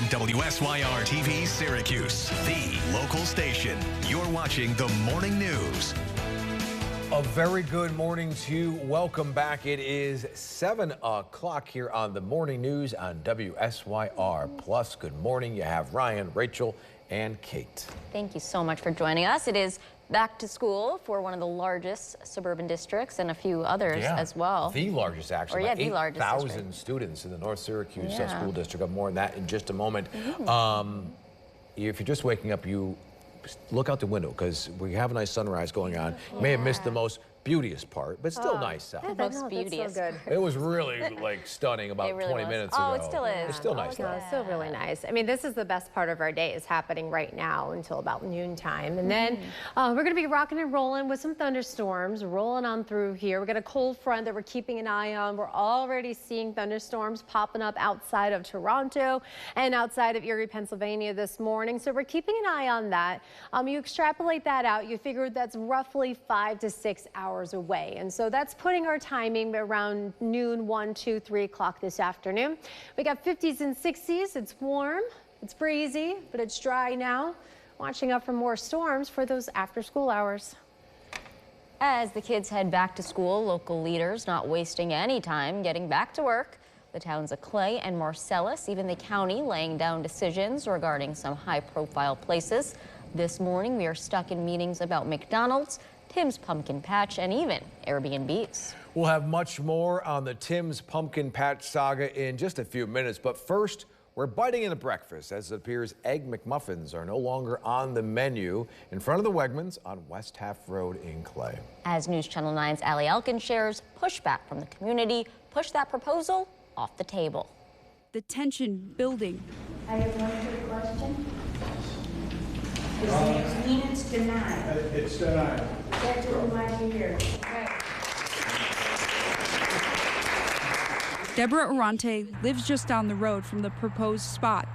WSYR TV Syracuse, the local station. You're watching the morning news. A very good morning to you. Welcome back. It is 7 o'clock here on the morning news on WSYR. Plus, good morning. You have Ryan, Rachel, and Kate. Thank you so much for joining us. It is back to school for one of the largest suburban districts and a few others as well. The largest, actually. Or, the largest 8,000 students in the North Syracuse School District. I'll have more on that in just a moment. If you're just waking up, you look out the window because we have a nice sunrise going on. You may have missed the most beauteous part, but still nice out. The most beauteous. So good. It was really stunning about 20 minutes ago. Oh, it still is. It's still nice. No, it's still really nice. I mean, this is the best part of our day. Is happening right now until about noontime. And then we're going to be rocking and rolling with some thunderstorms rolling on through here. We got a cold front that we're keeping an eye on. We're already seeing thunderstorms popping up outside of Toronto and outside of Erie, Pennsylvania this morning. So we're keeping an eye on that. You extrapolate that out, you figure that's roughly 5 to 6 hours away. And so that's putting our timing around noon, 1, 2, 3 o'clock this afternoon. We got 50s and 60s. It's warm, it's breezy, but it's dry now. Watching out for more storms for those after school hours. As the kids head back to school, local leaders not wasting any time getting back to work. The towns of Clay and Marcellus, even the county, laying down decisions regarding some high-profile places. This morning, we are stuck in meetings about McDonald's, Tim's Pumpkin Patch, and even Airbnbs. We'll have much more on the Tim's Pumpkin Patch saga in just a few minutes. But first, we're biting into breakfast as it appears Egg McMuffins are no longer on the menu in front of the Wegmans on West Taft Road in Clay. As News Channel 9's Allie Elkin shares, pushback from the community pushed that proposal off the table. The tension building. I have one quick question. It means it's denied. It's denied. That's what we want to hear. Deborah Arante lives just down the road from the proposed spot.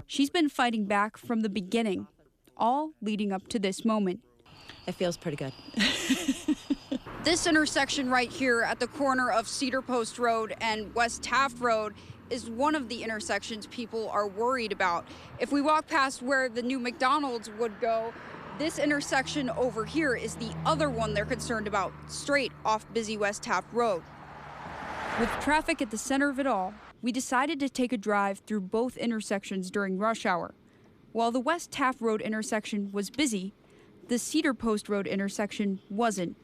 She's been fighting back from the beginning, all leading up to this moment. It feels pretty good. This intersection right here at the corner of Cedar Post Road and West Taft Road is one of the intersections people are worried about. If we walk past where the new McDonald's would go, this intersection over here is the other one they're concerned about, straight off busy West Taft Road. With traffic at the center of it all, we decided to take a drive through both intersections during rush hour. While the West Taft Road intersection was busy, the Cedar Post Road intersection wasn't.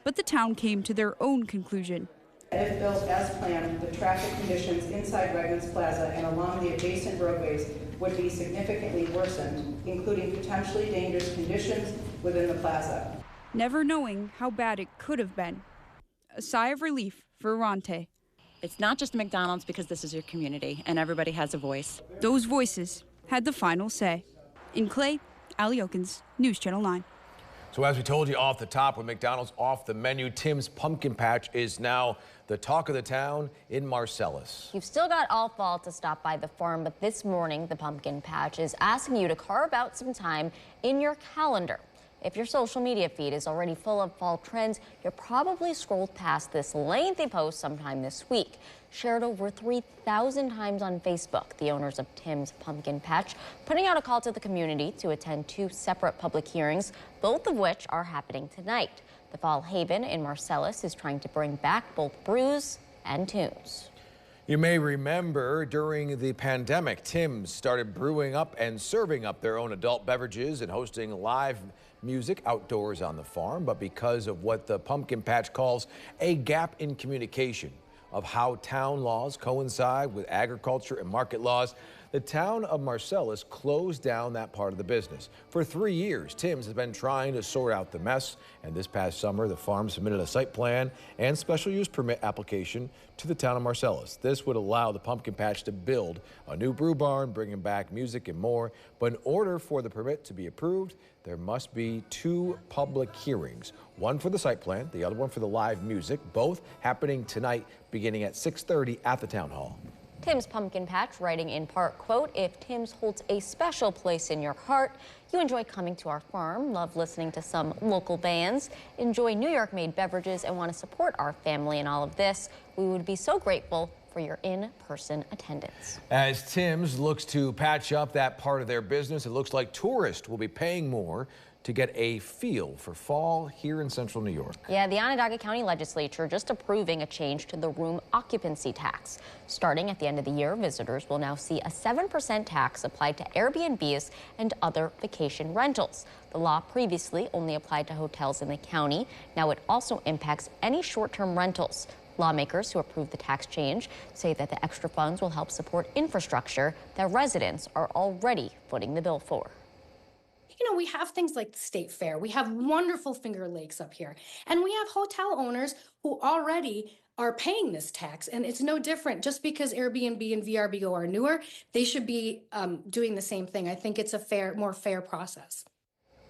But the town came to their own conclusion. If built as planned, the traffic conditions inside Wegmans Plaza and along the adjacent roadways would be significantly worsened, including potentially dangerous conditions within the plaza. Never knowing how bad it could have been. A sigh of relief for Arante. It's not just McDonald's because this is your community and everybody has a voice. Those voices had the final say. In Clay, Allie Elkins, News Channel 9. So as we told you off the top, with McDonald's off the menu, Tim's Pumpkin Patch is now the talk of the town in Marcellus. You've still got all fall to stop by the farm, but this morning the Pumpkin Patch is asking you to carve out some time in your calendar. If your social media feed is already full of fall trends, you probably scrolled past this lengthy post sometime this week. Shared over 3,000 times on Facebook, the owners of Tim's Pumpkin Patch putting out a call to the community to attend 2 separate public hearings, both of which are happening tonight. The Fall Haven in Marcellus is trying to bring back both brews and tunes. You may remember during the pandemic, Tim's started brewing up and serving up their own adult beverages and hosting live music outdoors on the farm. But because of what the Pumpkin Patch calls a gap in communication of how town laws coincide with agriculture and market laws, the town of Marcellus closed down that part of the business. For 3 years, Tim's has been trying to sort out the mess, and this past summer, the farm submitted a site plan and special use permit application to the town of Marcellus. This would allow the Pumpkin Patch to build a new brew barn, bringing back music and more. But in order for the permit to be approved, there must be 2 public hearings, one for the site plan, the other one for the live music, both happening tonight beginning at 6:30 at the town hall. Tim's Pumpkin Patch writing in part, quote, "If Tim's holds a special place in your heart, you enjoy coming to our farm, love listening to some local bands, enjoy New York-made beverages, and want to support our family in all of this, we would be so grateful for your in-person attendance. As Tim's looks to patch up that part of their business, it looks like tourists will be paying more to get a feel for fall here in central New York. Yeah, the Onondaga County Legislature just approving a change to the room occupancy tax. Starting at the end of the year, visitors will now see a 7% tax applied to Airbnbs and other vacation rentals. The law previously only applied to hotels in the county. Now it also impacts any short-term rentals. Lawmakers who approved the tax change say that the extra funds will help support infrastructure that residents are already footing the bill for. You know, we have things like the State Fair. We have wonderful Finger Lakes up here. And we have hotel owners who already are paying this tax. And it's no different. Just because Airbnb and VRBO are newer, they should be doing the same thing. I think it's a more fair process.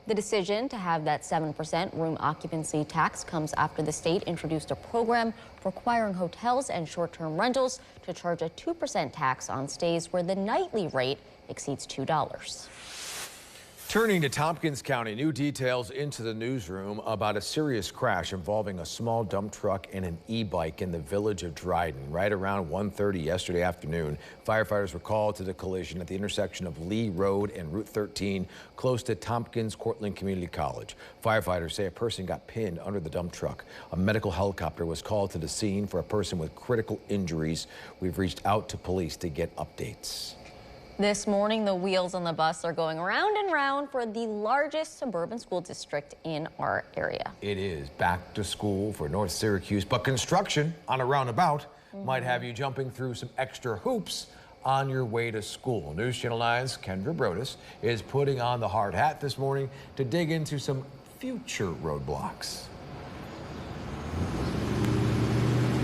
The decision to have that 7% room occupancy tax comes after the state introduced a program requiring hotels and short-term rentals to charge a 2% tax on stays where the nightly rate exceeds $2. Turning to Tompkins County, new details into the newsroom about a serious crash involving a small dump truck and an e-bike in the village of Dryden. Right around 1:30 yesterday afternoon, firefighters were called to the collision at the intersection of Lee Road and Route 13, close to Tompkins Cortland Community College. Firefighters say a person got pinned under the dump truck. A medical helicopter was called to the scene for a person with critical injuries. We've reached out to police to get updates. This morning, the wheels on the bus are going round and round for the largest suburban school district in our area. It is back to school for North Syracuse, but construction on a roundabout might have you jumping through some extra hoops on your way to school. News Channel 9's Kendra Brodus is putting on the hard hat this morning to dig into some future roadblocks.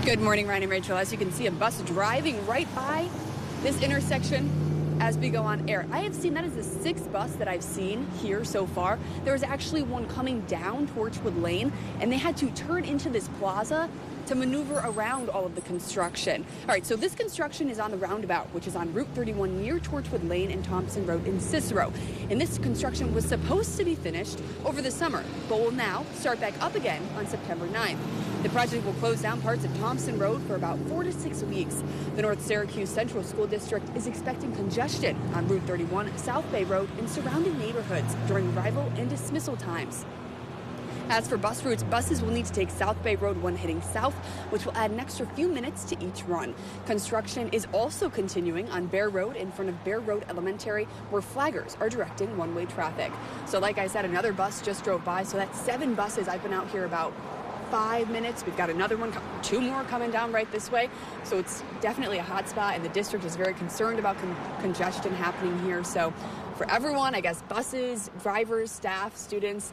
Good morning, Ryan and Rachel. As you can see, a bus driving right by this intersection as we go on air. I have seen that is the 6th bus that I've seen here so far. There was actually one coming down Torchwood Lane, and they had to turn into this plaza to maneuver around all of the construction. All right, so this construction is on the roundabout, which is on Route 31 near Torchwood Lane and Thompson Road in Cicero. And this construction was supposed to be finished over the summer, but will now start back up again on September 9th. The project will close down parts of Thompson Road for about 4 to 6 weeks. The North Syracuse Central School District is expecting congestion on Route 31, South Bay Road, and surrounding neighborhoods during arrival and dismissal times. As for bus routes, buses will need to take South Bay Road when heading south, which will add an extra few minutes to each run. Construction is also continuing on Bear Road in front of Bear Road Elementary, where flaggers are directing one-way traffic. So like I said, another bus just drove by, so that's 7 buses. I've been out here about 5 minutes. We've got another one, 2 more coming down right this way. So it's definitely a hot spot, and the district is very concerned about congestion happening here. So for everyone, I guess buses, drivers, staff, students,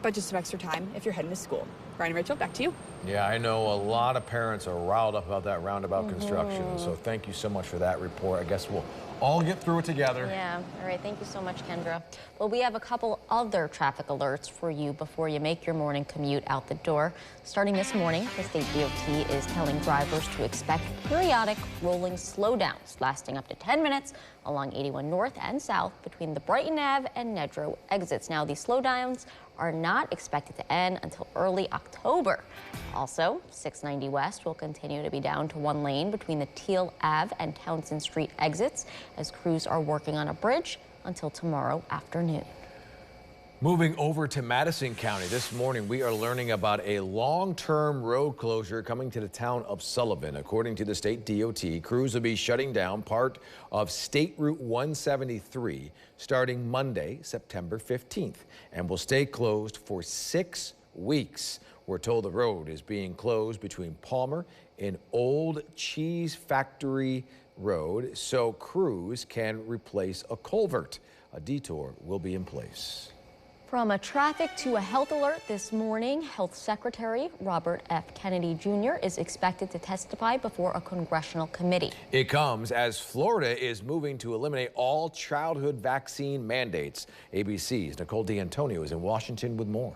but just some extra time if you're heading to school. Ryan and Rachel, back to you. Yeah, I know a lot of parents are riled up about that roundabout construction. So thank you so much for that report. I guess we'll all get through it together. Yeah. All right. Thank you so much, Kendra. Well, we have a couple other traffic alerts for you before you make your morning commute out the door. Starting this morning, the state DOT is telling drivers to expect periodic rolling slowdowns lasting up to 10 minutes along 81 North and South between the Brighton Ave and Nedrow exits. Now, these slowdowns are not expected to end until early October. Also, 690 West will continue to be down to 1 lane between the Teal Ave and Townsend Street exits as crews are working on a bridge until tomorrow afternoon. Moving over to Madison County this morning, we are learning about a long-term road closure coming to the town of Sullivan. According to the state DOT, crews will be shutting down part of State Route 173 starting Monday, September 15th, and will stay closed for 6 weeks. We're told the road is being closed between Palmer and Old Cheese Factory Road so crews can replace a culvert. A detour will be in place. From a traffic to a health alert this morning, Health Secretary Robert F. Kennedy Jr. is expected to testify before a congressional committee. It comes as Florida is moving to eliminate all childhood vaccine mandates. ABC's Nicole D'Antonio is in Washington with more.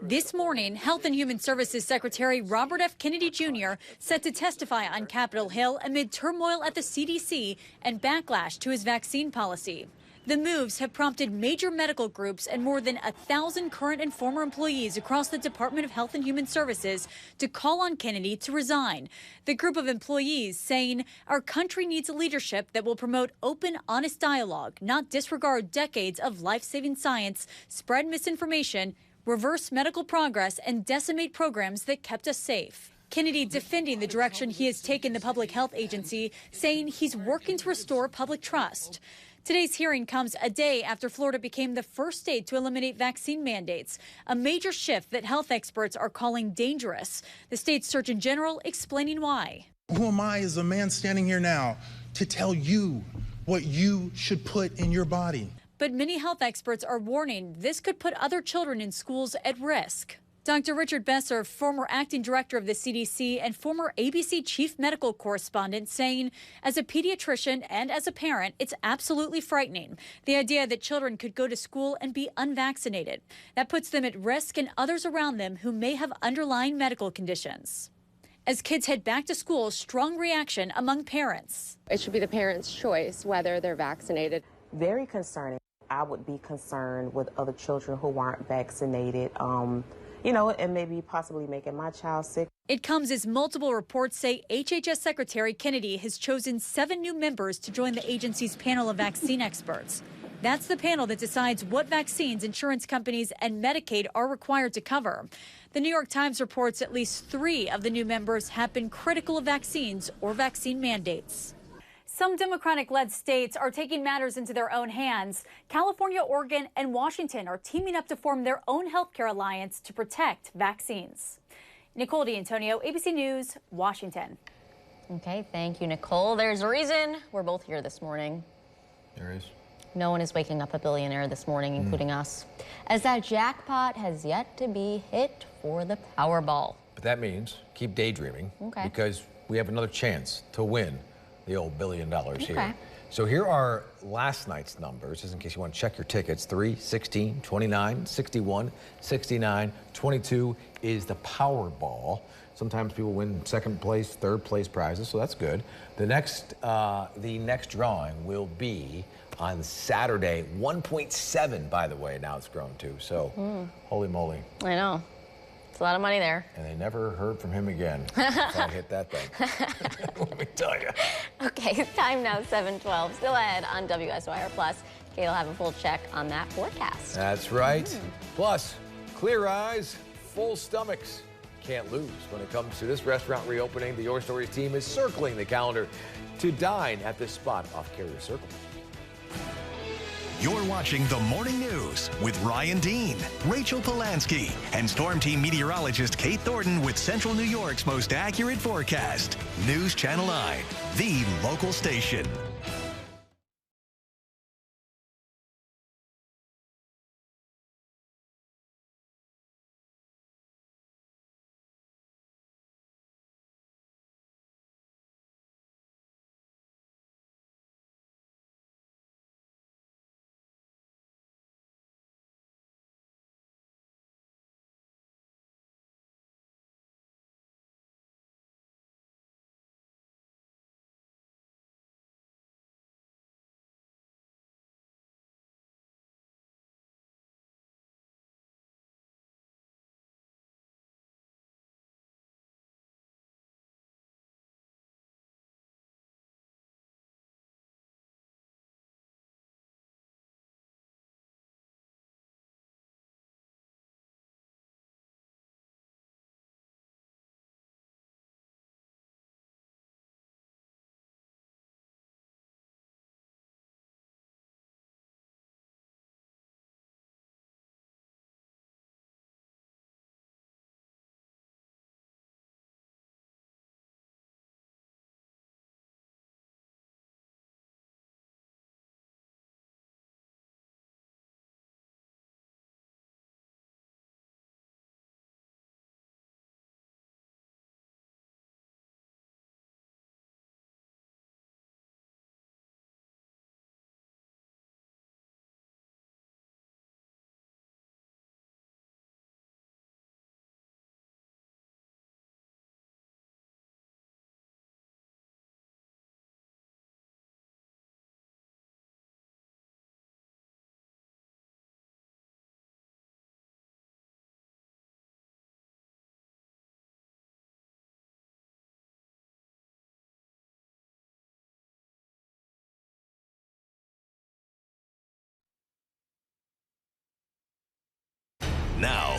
This morning, Health and Human Services Secretary Robert F. Kennedy Jr. set to testify on Capitol Hill amid turmoil at the CDC and backlash to his vaccine policy. The moves have prompted major medical groups and more than 1,000 current and former employees across the Department of Health and Human Services to call on Kennedy to resign. The group of employees saying our country needs a leadership that will promote open, honest dialogue, not disregard decades of life-saving science, spread misinformation, reverse medical progress, and decimate programs that kept us safe. Kennedy defending the direction he has taken the public health agency, saying he's working to restore public trust. Today's hearing comes a day after Florida became the first state to eliminate vaccine mandates, a major shift that health experts are calling dangerous. The state's Surgeon General explaining why. Who am I as a man standing here now to tell you what you should put in your body? But many health experts are warning this could put other children in schools at risk. Dr. Richard Besser, former acting director of the CDC and former ABC chief medical correspondent, saying, as a pediatrician and as a parent, it's absolutely frightening. The idea that children could go to school and be unvaccinated. That puts them at risk and others around them who may have underlying medical conditions. As kids head back to school, strong reaction among parents. It should be the parents' choice whether they're vaccinated. Very concerning. I would be concerned with other children who aren't vaccinated. And maybe possibly making my child sick. It comes as multiple reports say HHS Secretary Kennedy has chosen 7 new members to join the agency's panel of vaccine experts. That's the panel that decides what vaccines insurance companies and Medicaid are required to cover. The New York Times reports at least 3 of the new members have been critical of vaccines or vaccine mandates. Some Democratic-led states are taking matters into their own hands. California, Oregon, and Washington are teaming up to form their own healthcare alliance to protect vaccines. Nicole D'Antonio, ABC News, Washington. Okay, thank you, Nicole. There's a reason we're both here this morning. There is. No one is waking up a billionaire this morning, including us, as that jackpot has yet to be hit for the Powerball. But that means keep daydreaming, because we have another chance to win the old $1 billion here. So here are last night's numbers, just in case you want to check your tickets. 3, 16, 29, 61, 69, 22 is the Powerball. Sometimes people win second place, third place prizes, so that's good. The next drawing will be on Saturday. 1.7, by the way, now it's grown to. So, holy moly. I know. It's a lot of money there. And they never heard from him again. If I hit that thing. Let me tell you. Okay, time now 7:12. Still ahead on WSYR Plus. Kate will have a full check on that forecast. That's right. Plus, clear eyes, full stomachs. Can't lose when it comes to this restaurant reopening. The Your Stories team is circling the calendar to dine at this spot off Carrier Circle. You're watching The Morning News with Ryan Dean, Rachel Polanski, and Storm Team meteorologist Kate Thornton with Central New York's most accurate forecast. News Channel 9, the local station.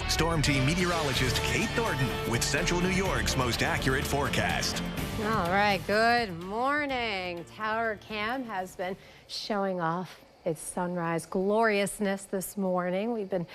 Storm Team meteorologist Kate Thornton with Central New York's most accurate forecast. All right, good morning. Tower Cam has been showing off its sunrise gloriousness this morning. We've been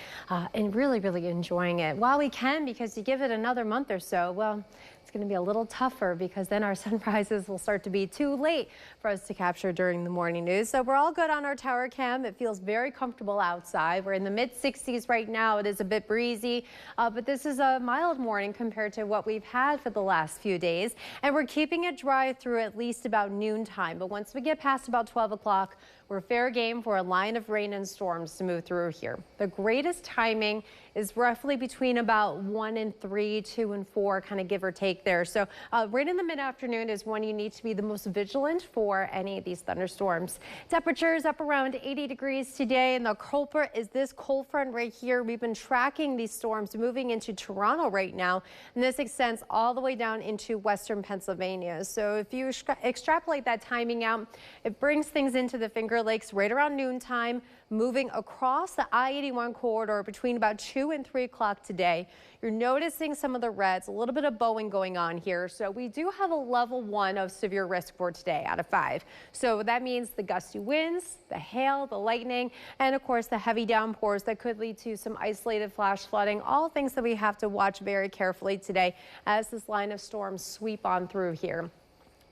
really enjoying it while we can, because you give it another month or so, well, it's going to be a little tougher, because then our sunrises will start to be too late for us to capture during the morning news. So we're all good on our Tower Cam. It feels very comfortable outside. We're in the mid 60s right now. It is a bit breezy, but this is a mild morning compared to what we've had for the last few days. And we're keeping it dry through at least about noontime. But once we get past about 12 o'clock, we're fair game for a line of rain and storms to move through here. The greatest timing is roughly between about 1 and 3, 2 and 4, kind of give or take there. So right in the mid-afternoon is when you need to be the most vigilant for any of these thunderstorms. Temperatures up around 80 degrees today, and the culprit is this cold front right here. We've been tracking these storms moving into Toronto right now, and this extends all the way down into western Pennsylvania. So if you extrapolate that timing out, it brings things into the Finger Lakes right around noontime, moving across the I-81 corridor between about 2 and 3 o'clock today. You're noticing some of the reds, a little bit of bowing going on here. So we do have a level 1 of severe risk for today out of 5. So that means the gusty winds, the hail, the lightning, and of course the heavy downpours that could lead to some isolated flash flooding, all things that we have to watch very carefully today as this line of storms sweep on through here.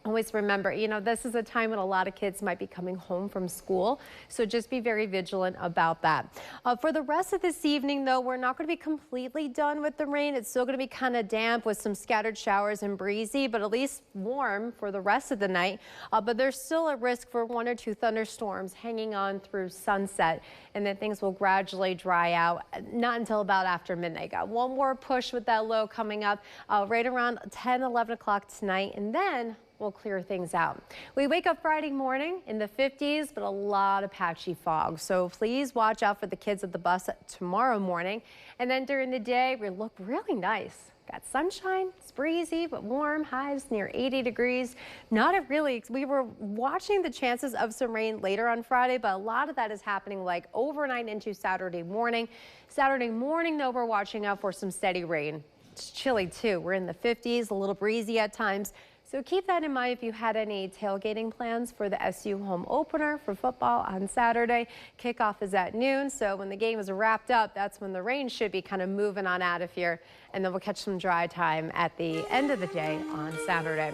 Always remember, you know, this is a time when a lot of kids might be coming home from school, so just be very vigilant about that. For the rest of this evening, though, we're not going to be completely done with the rain. It's still going to be kind of damp with some scattered showers and breezy, but at least warm for the rest of the night. But there's still a risk for 1 or 2 thunderstorms hanging on through sunset, and then things will gradually dry out, not until about after midnight. Got one more push with that low coming up right around 10, 11 o'clock tonight, and then we'll clear things out. We wake up Friday morning in the 50s, but a lot of patchy fog. So please watch out for the kids at the bus tomorrow morning. And then during the day, we look really nice. Got sunshine, it's breezy, but warm, highs near 80 degrees. We were watching the chances of some rain later on Friday, but a lot of that is happening like overnight into Saturday morning. Saturday morning, though, we're watching out for some steady rain. It's chilly too. We're in the 50s, a little breezy at times. So keep that in mind if you had any tailgating plans for the SU home opener for football on Saturday. Kickoff is at noon, so when the game is wrapped up, that's when the rain should be kind of moving on out of here, and then we'll catch some dry time at the end of the day on Saturday.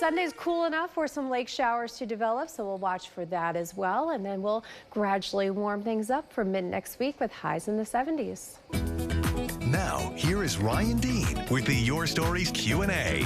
Sunday's cool enough for some lake showers to develop, so we'll watch for that as well, and then we'll gradually warm things up for mid next week with highs in the 70s. Now, here is Ryan Dean with the Your Stories Q&A.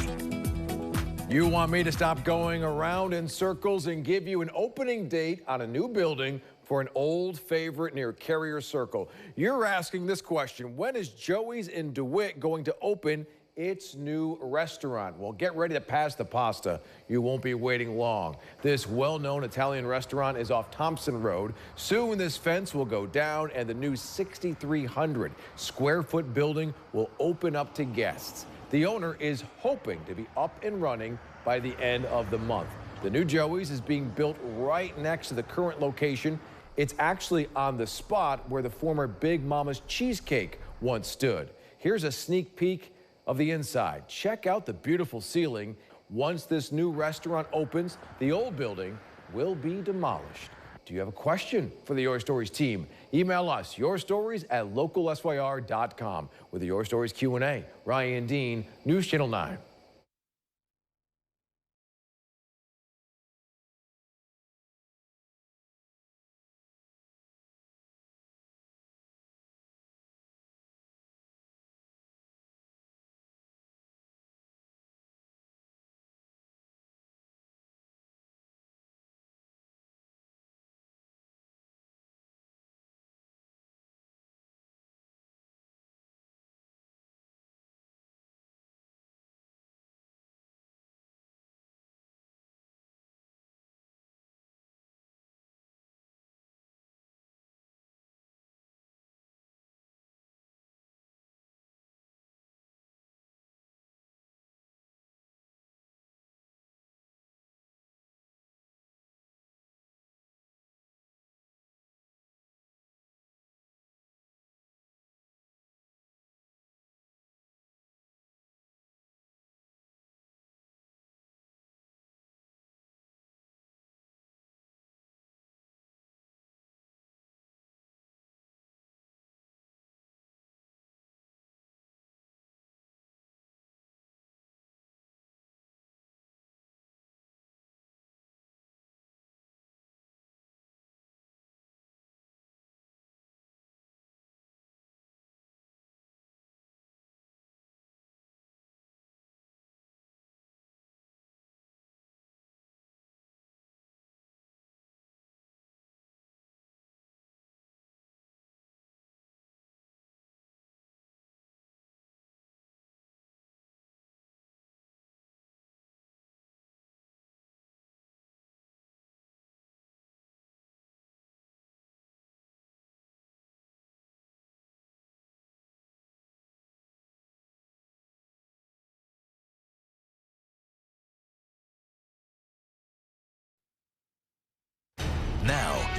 You want me to stop going around in circles and give you an opening date on a new building for an old favorite near Carrier Circle. You're asking this question: when is Joey's in DeWitt going to open its new restaurant? Well, get ready to pass the pasta. You won't be waiting long. This well-known Italian restaurant is off Thompson Road. Soon this fence will go down and the new 6,300 square foot building will open up to guests. The owner is hoping to be up and running by the end of the month. The new Joey's is being built right next to the current location. It's actually on the spot where the former Big Mama's Cheesecake once stood. Here's a sneak peek of the inside. Check out the beautiful ceiling. Once this new restaurant opens, the old building will be demolished. Do you have a question for the Your Stories team? Email us, yourstories@localsyr.com. With the Your Stories Q&A, Ryan Dean, News Channel 9.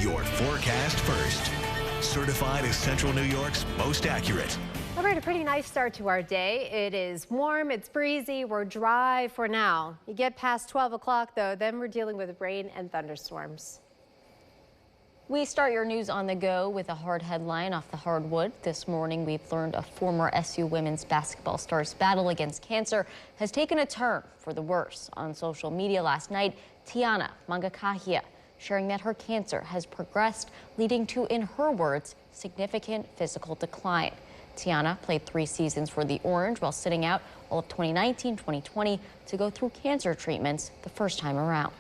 your forecast first. Certified as Central New York's most accurate. All right, a pretty nice start to our day. It is warm, it's breezy, we're dry for now. You get past 12 o'clock though, then we're dealing with rain and thunderstorms. We start your news on the go with a hard headline off the hardwood. This morning, we've learned a former SU women's basketball star's battle against cancer has taken a turn for the worse. On social media last night, Tiana Mangakahia sharing that her cancer has progressed, leading to, in her words, significant physical decline. Tiana played 3 seasons for the Orange while sitting out all of 2019-2020 to go through cancer treatments the first time around.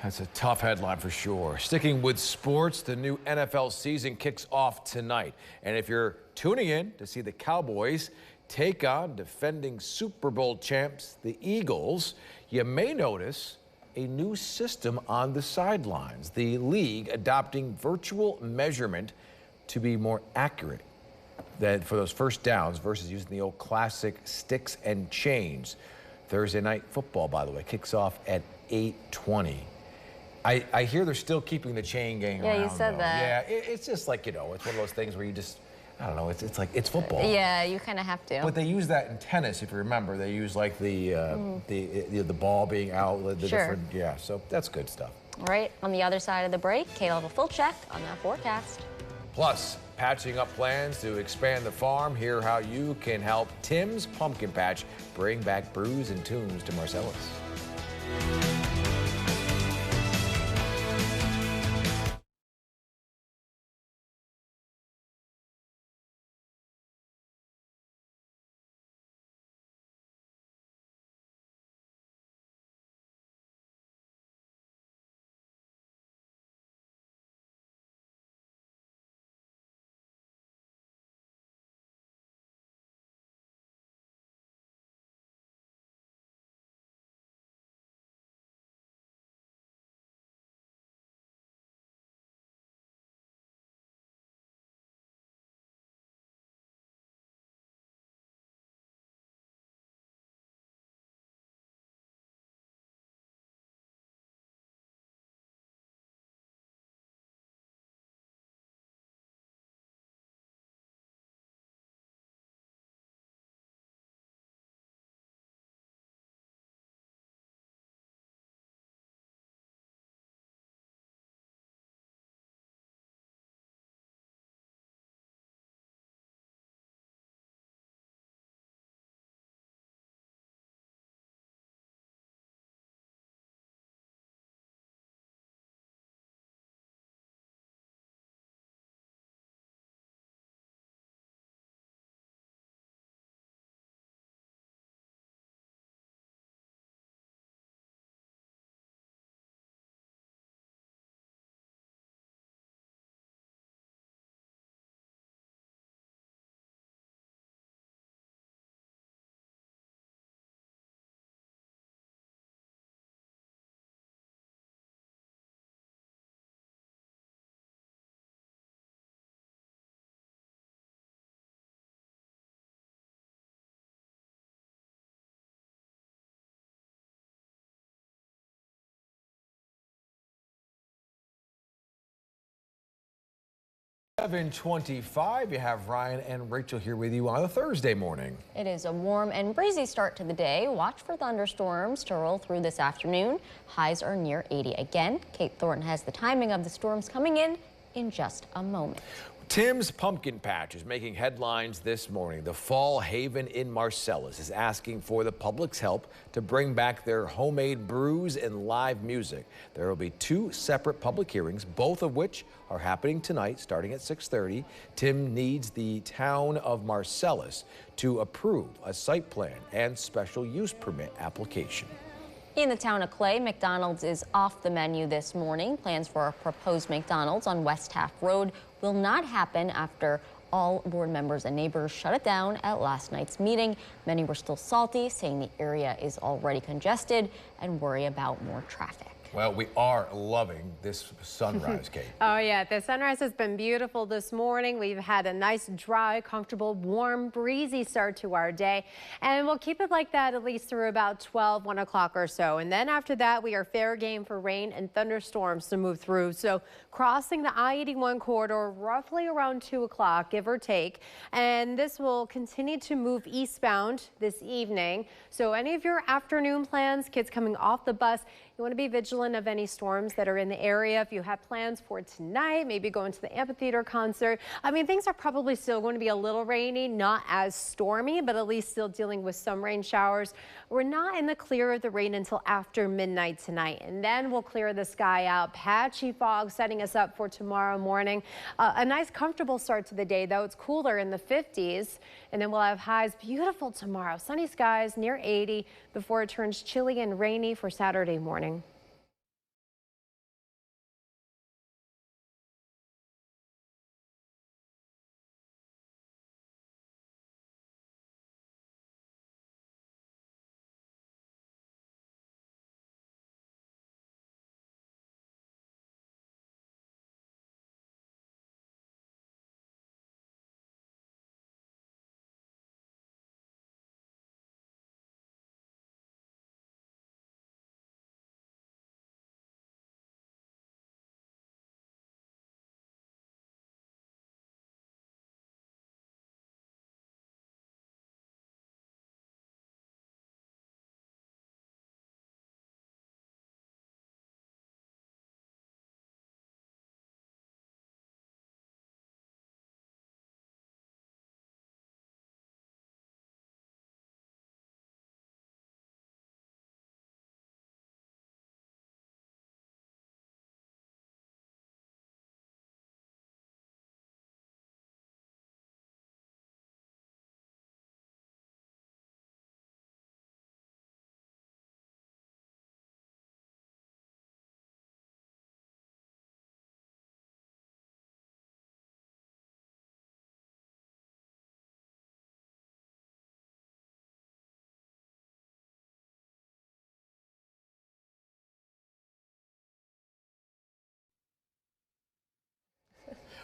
That's a tough headline for sure. Sticking with sports, the new NFL season kicks off tonight. And if you're tuning in to see the Cowboys take on defending Super Bowl champs, the Eagles, you may notice a new system on the sidelines. The league adopting virtual measurement to be more accurate than for those first downs versus using the old classic sticks and chains. Thursday night football, by the way, kicks off at 8:20. I hear they're still keeping the chain gang around. Yeah, you said though. that. Yeah, it's just like, you know, it's one of those things where you just, I don't know, it's like, it's football. Yeah, you kind of have to. But they use that in tennis, if you remember. They use like the ball being out, the Sure. different, yeah, so that's good stuff. All right, on the other side of the break, Kayla will have a full check on that forecast. Plus, patching up plans to expand the farm. Hear how you can help Tim's Pumpkin Patch bring back brews and tunes to Marcellus. .25, you have Ryan and Rachel here with you on a Thursday morning. It is a warm and breezy start to the day. Watch for thunderstorms to roll through this afternoon. Highs are near 80 again. Kate Thornton has the timing of the storms coming in just a moment. Tim's Pumpkin Patch is making headlines this morning. The Fall Haven in Marcellus is asking for the public's help to bring back their homemade brews and live music. There will be 2 separate public hearings, both of which are happening tonight starting at 6:30. Tim needs the town of Marcellus to approve a site plan and special use permit application. In the town of Clay, McDonald's is off the menu this morning. Plans for a proposed McDonald's on West Taft Road will not happen after all board members and neighbors shut it down at last night's meeting. Many were still salty, saying the area is already congested and worry about more traffic. Well, we are loving this sunrise, Kate. Oh, yeah. The sunrise has been beautiful this morning. We've had a nice, dry, comfortable, warm, breezy start to our day. And we'll keep it like that at least through about 12, 1 o'clock or so. And then after that, we are fair game for rain and thunderstorms to move through. So crossing the I-81 corridor roughly around 2 o'clock, give or take. And this will continue to move eastbound this evening. So any of your afternoon plans, kids coming off the bus, you want to be vigilant of any storms that are in the area. If you have plans for tonight, maybe going to the amphitheater concert. I mean, things are probably still going to be a little rainy, not as stormy, but at least still dealing with some rain showers. We're not in the clear of the rain until after midnight tonight, and then we'll clear the sky out. Patchy fog setting us up for tomorrow morning. A nice comfortable start to the day, though. It's cooler in the 50s, and then we'll have highs beautiful tomorrow. Sunny skies near 80 before it turns chilly and rainy for Saturday morning.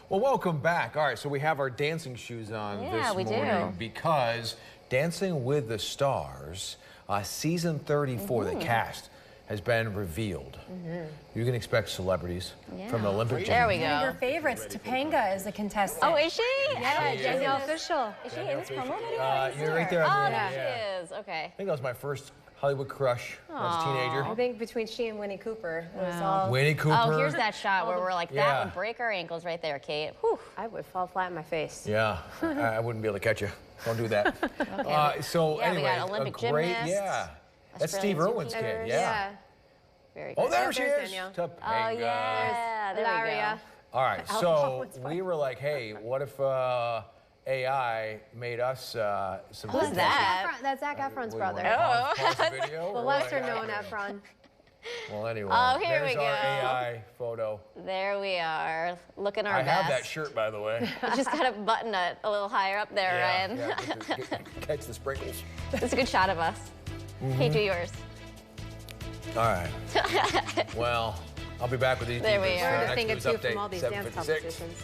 Well, welcome back. All right, so we have our dancing shoes on this morning because Dancing with the Stars, season 34, the cast has been revealed. You can expect celebrities from the Olympic gym. There we go. One of your favorites, Topanga, is a contestant. Oh, is she? Yeah, Danielle Fishel. Is she in this promo video? You're right there. Oh, there she is. Okay. I think that was my first Hollywood crush when I was a teenager. I think between she and Winnie Cooper, it was all... Winnie Cooper. Oh, here's that shot where we're like, that would break our ankles right there, Kate. Whew. I would fall flat on my face. Yeah, I wouldn't be able to catch you. Don't do that. So yeah, anyway, we got Olympic gymnast. That's Steve Irwin's kid. Yeah. Very good. Oh, there she is. Topanga. Oh, yeah. There we go. All right, so we were like, hey, what if AI made us some... Who's that? That's Zac Efron's brother. Oh. The lesser known Efron. Well, anyway. Oh, here we go. There's our AI photo. There we are, looking our best. I have that shirt, by the way. You just got to button it a little higher up there, Ryan. Yeah, catch the sprinkles. It's a good shot of us. Kate, do yours. All right. Well, I'll be back with these. There we are. Next news update, from all these dance competitions.